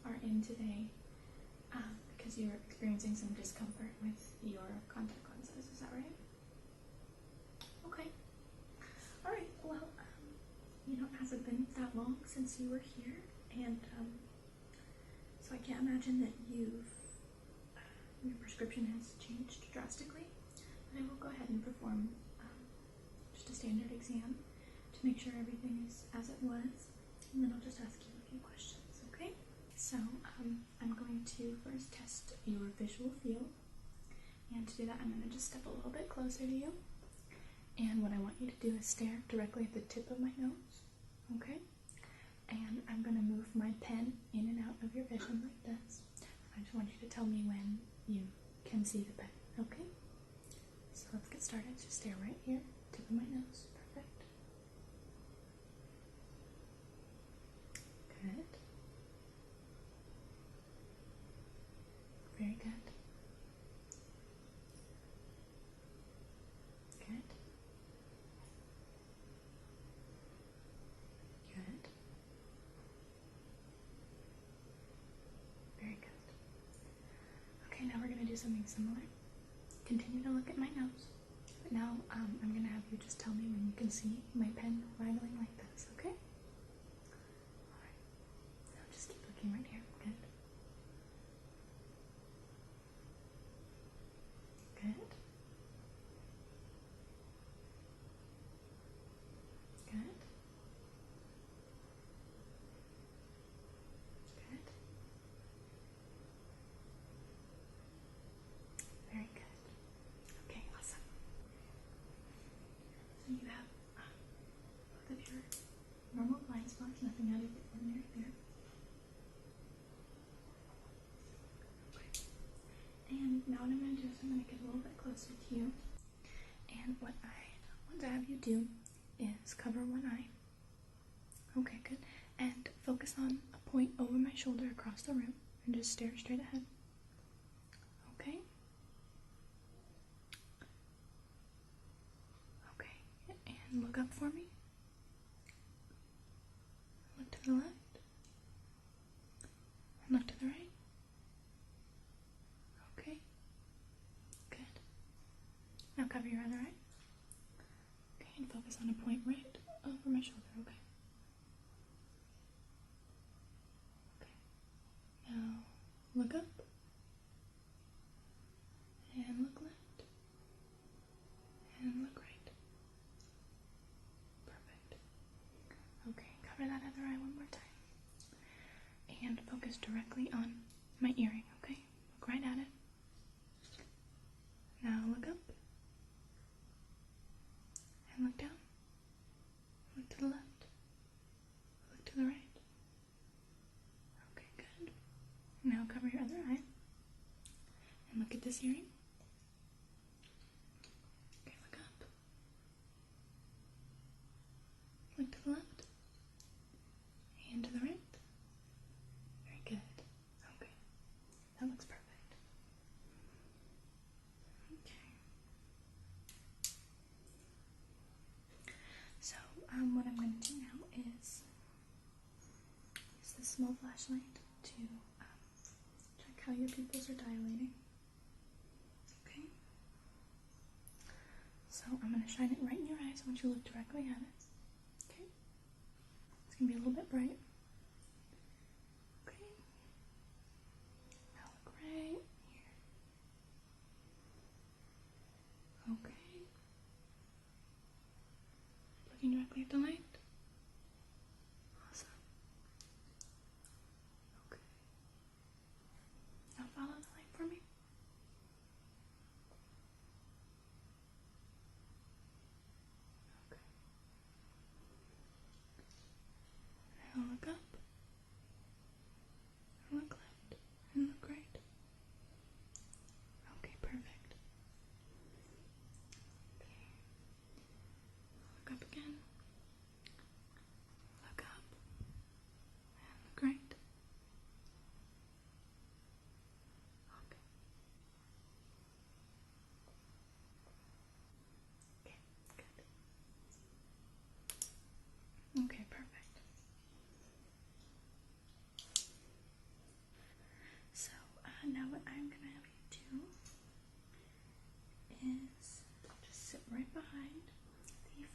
are in today because you're experiencing some discomfort with your contact lenses. Is that right? Okay. All right. Well, it hasn't been that long since you were here, and so I can't imagine that your prescription has changed drastically. But I will go ahead and perform just a standard exam to make sure everything is as it was, and then I'll just ask you a few questions, okay? So I'm going to first test your visual field, and to do that I'm going to just step a little bit closer to you, and what I want you to do is stare directly at the tip of my nose, okay? And I'm going to move my pen in and out of your vision like this. I just want you to tell me when you can see the pen, okay? So let's get started. Just stare right here, tip of my nose. Perfect. Good. Very good. Good. Good. Very good. Okay, now we're going to do something similar. Continue to look at my nose. But now I'm going to have you just tell me when you can see my pen waggling like this, okay? Alright. Now just keep looking right here. Good. Good. Good. Good. Very good. Okay, awesome. So you have both of your normal blind spots, nothing out of the ordinary there. Okay. And now what I'm going to do is I'm going to get a little bit closer to you. And what I want to have you do is cover one eye. Okay, good. And focus on a point over my shoulder across the room and just stare straight ahead. Okay? Okay. And look up for me. Look to the left. And look to the right. Okay. Good. Now cover your other eye. Okay, and focus on a point right over my shoulder, okay? Okay. Now look up. And look left. And look right. Perfect. Okay, cover that other eye one more time. And focus directly on my earring, okay? Look right at it. Now look up. And look down. Look to the left. Look to the right. Okay, good. Now cover your other eye. And look at this earring. Okay, look up. Look to the left. And to the right. Very good. Okay. That looks perfect. Okay. So, what I'm going to do now is use this small flashlight to check how your pupils are dilating. Okay? So, I'm going to shine it right in your eyes. I want you to look directly at it. Okay? It's going to be a little bit bright. Okay? Now look right here. Okay? Looking directly at the light. Awesome. Okay. Now follow the light for me. Okay. Now look up. And look left. And look right. Okay, perfect. Okay. Look up again.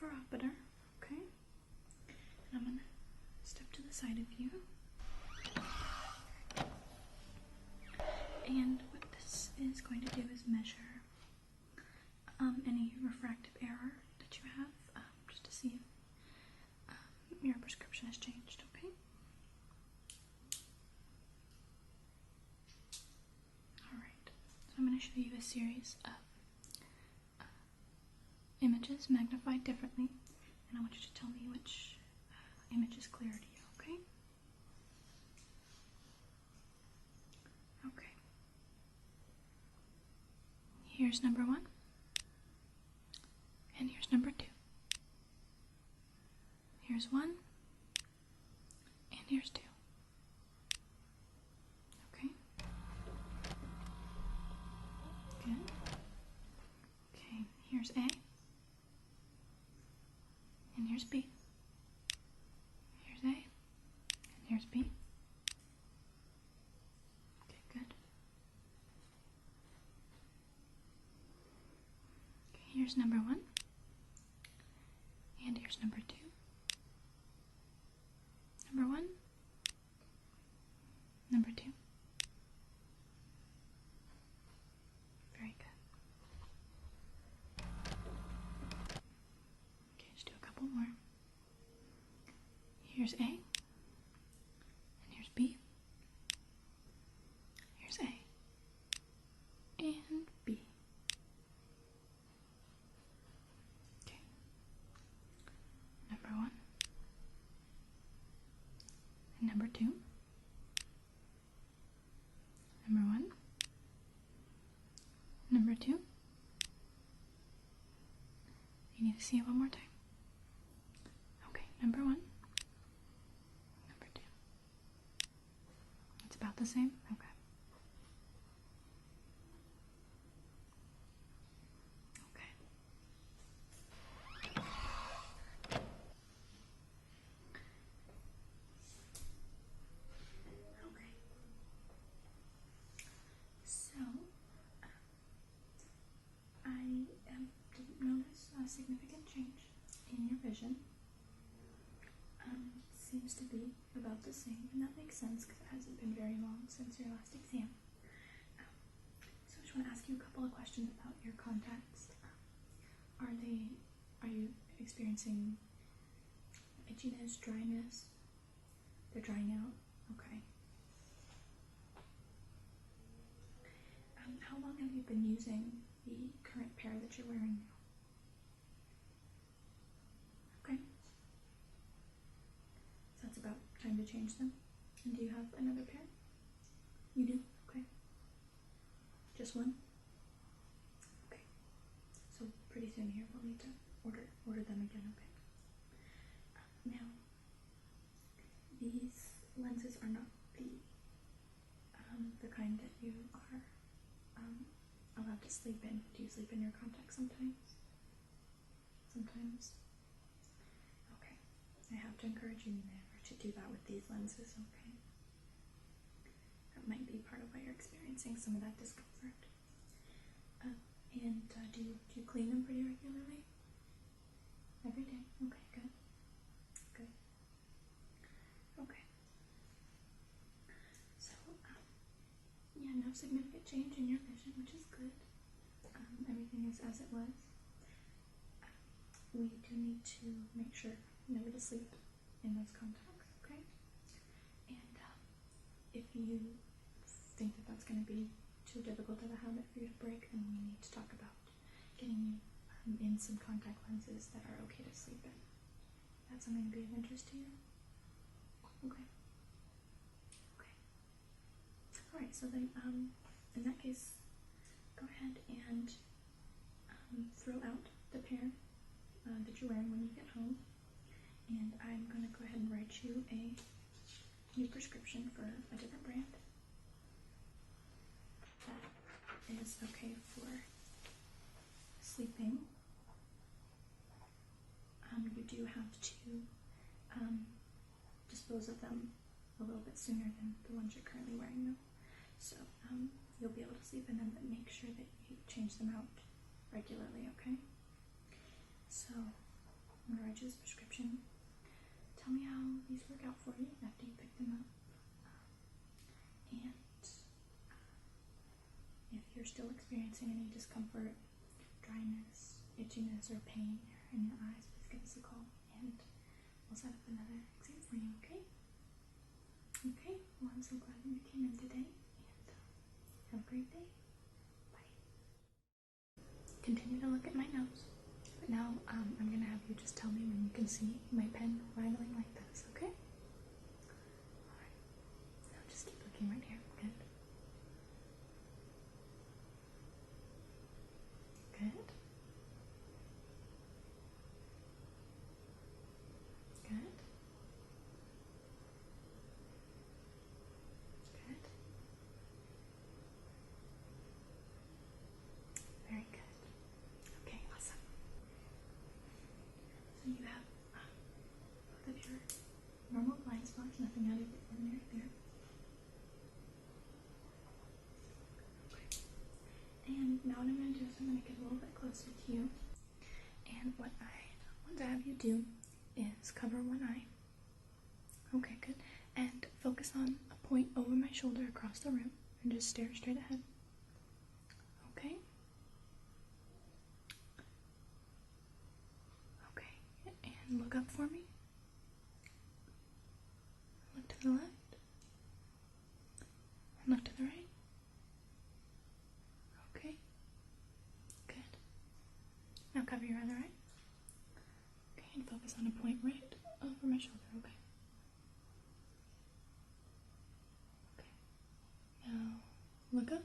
phoropter, okay? And I'm going to step to the side of you. And what this is going to do is measure any refractive error that you have, just to see if your prescription has changed, okay? Alright, so I'm going to show you a series of images magnified differently, and I want you to tell me which image is clear to you, okay? Okay. Here's number 1, and here's number 2. Here's 1, and here's 2. Okay? Good. Okay, here's A, and here's B. Here's A, and here's B. Okay, good. Okay, here's number 1, and here's number 2. Number 1, number 2. Very good. Okay, just do a couple more. Here's A, and here's B. Here's A, and B. Okay. Number 1, and number 2. Number 1, number 2. You need to see it one more time. Okay, number 1, number 2. It's about the same? Okay. Okay. Okay. So, I didn't notice a significant change in your vision. Seems to be about the same, and that makes sense because it hasn't been very long since your last exam. So I just want to ask you a couple of questions about your contacts. Are you experiencing itchiness, dryness? They're drying out? Okay. How long have you been using the current pair that you're wearing now? Okay. So it's about time to change them. And do you have another pair? You do? Okay. Just one? Okay. So pretty soon here we'll need to order them again, okay? Now, these lenses are not the kind that you are allowed to sleep in. Do you sleep in your contacts sometimes? Sometimes? Okay. I have to encourage you never to do that with these lenses, okay? That might be part of why you're experiencing some of that discomfort. Do you clean them pretty regularly? Every day? Okay, good. Good. Okay. So, yeah, no significant change in your vision, which is good. Everything is as it was. We do need to make sure never to sleep in those contacts, okay? And if you think that that's going to be too difficult of a habit for you to break, then we need to talk about getting you in some contact lenses that are okay to sleep in. That's something to be of interest to you? Okay. Okay. Alright, so then, in that case, go ahead and throw out the pair that you're wearing when you get home, and I'm going to go ahead and write you a new prescription for a different brand that is okay for sleeping. You do have to dispose of them a little bit sooner than the ones you're currently wearing though. So you'll be able to sleep in them, but make sure that you change them out regularly, okay? So I'm gonna write you this prescription. Tell me how these work out for you after you pick them up. And if you're still experiencing any discomfort, dryness, itchiness, or pain in your eyes, please give us a call and we'll set up another exam for you, okay? Okay, well, I'm so glad that you came in today and have a great day. Bye. Continue to look at my nose. But now I'm going to have you just tell me when you can see my pen rattling like this, okay? Alright. Now just keep looking right here. Good. Good. Good. Good. Very good. Okay, awesome. So you have both of your normal blind spots, nothing out of the ordinary there. Okay. And now what I'm going to do is I'm going to get a little bit closer to you. And what I want to have you do is cover one eye. Okay, good. And focus on a point over my shoulder across the room and just stare straight ahead. Okay? Okay. And look up for me. Look to the left. And look to the right. Okay. Good. Now cover your other eye. Okay, and focus on a point right over my shoulder. Okay. Now, look up,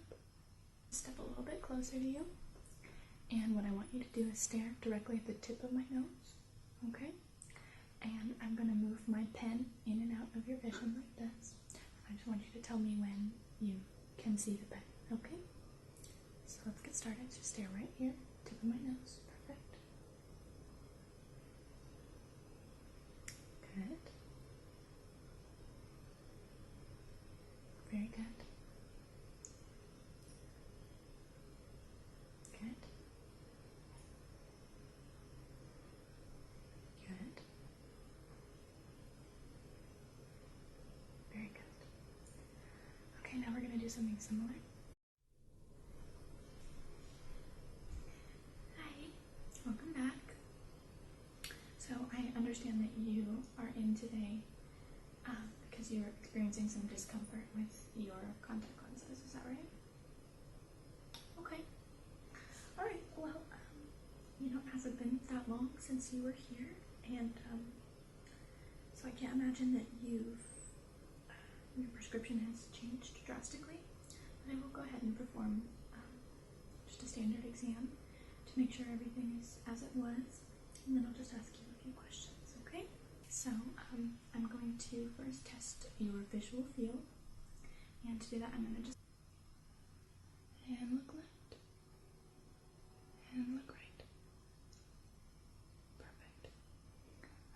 step a little bit closer to you, and what I want you to do is stare directly at the tip of my nose, okay? And I'm going to move my pen in and out of your vision like this. I just want you to tell me when you can see the pen, okay? So let's get started. Just stare right here, tip of my nose. Perfect. Good. Very good. Good. Good. Very good. Okay, now we're going to do something similar. Hi, welcome back. So I understand that you are in today because you're experiencing some discomfort with your contact lenses. Is that right? Okay. All right. Well, it hasn't been that long since you were here, and so I can't imagine that your prescription has changed drastically. But I will go ahead and perform just a standard exam to make sure everything is as it was, and then I'll just ask you a few questions. Okay? So I'm going to first test your visual field, and to do that, I'm going to just and look left and look right. Perfect.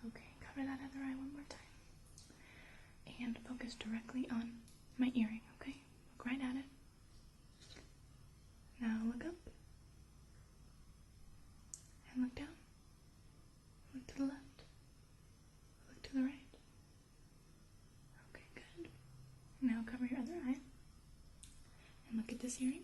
Okay, cover that other eye one more time. And focus directly on my earring, okay? Look right at it. Now look up. And look down. Look to the left. Look to the right. Okay, good. Now cover your other eye. And look at this earring.